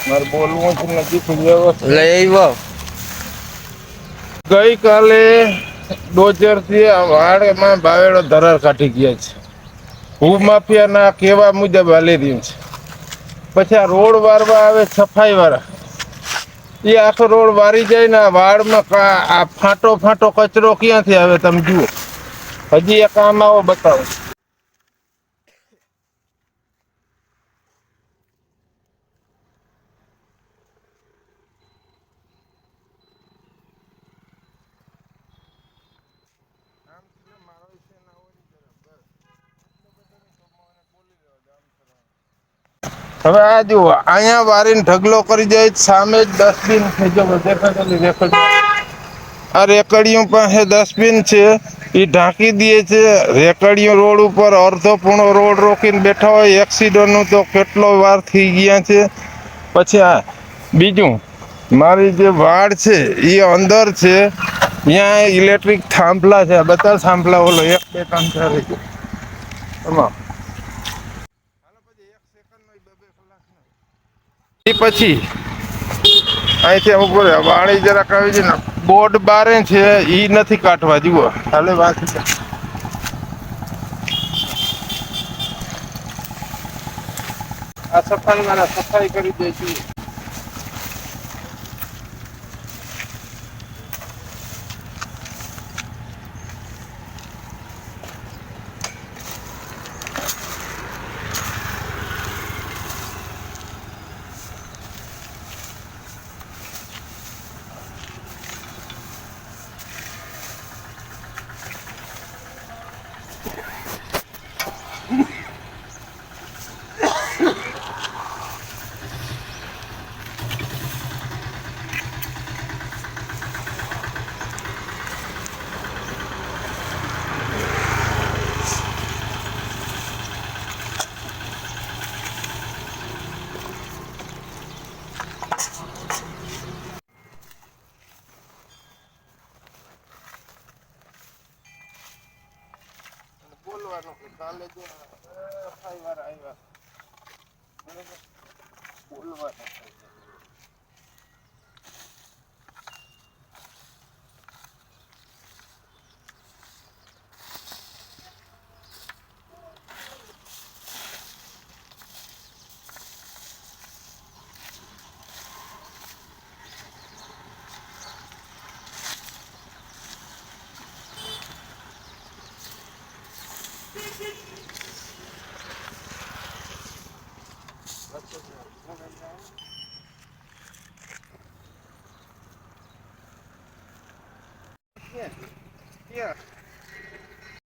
મારે બોલવું છે નથી વ્યવસ્થિત. લઈ આવ્યો. ગઈકાલે ડોજર થી વાડમાં બાવેડો ધરાર કાઢી ગયા છે. ભૂ માફિયા ના કેવા મુજબ હાલી રહ્યું છે. પછી આ રોડ વારવા આવે સફાઈ વાળા એ આખો રોડ વારી જાય ને વાળમાં આ ફાંટો ફાંટો કચરો ક્યાંથી આવે તમે જુઓ. હજી એક કામ આવો બતાવો. હવે આ જુઓ અહીંયા વારીને ઢગલો કરી જાય સામે જ ડસ્ટબિન થઈ જવો. આ રેકડીઓ પાસે ડસ્ટબિન છે. એ ઢાંકી દે છે રેકડીઓ રોડ ઉપર અર્ધોપૂર્ણ રોડ રોકીને બેઠા હોય. એક્સિડન્ટ નું તો કેટલો વાર થઈ ગયા છે. પછી આ બીજું મારી જે વાડ છે એ અંદર છે. ત્યાં ઇલેક્ટ્રિક થાંભલા છે બધા થાંભલા ઓલો 1 2 3 4 એમાં. એ પછી અહીંથી ઉપર વાણી જરાક આવી છે ને બોર્ડ બારે છે ઈ નથી કાઢવા જુઓ હાલે વાત. આ સફાઈ વાળા સફાઈ કરી દે છે. બોલવાનું કે કાલે જે સફાઈ વાળા આવ્યા બરાબર બોલવાનું. Yeah.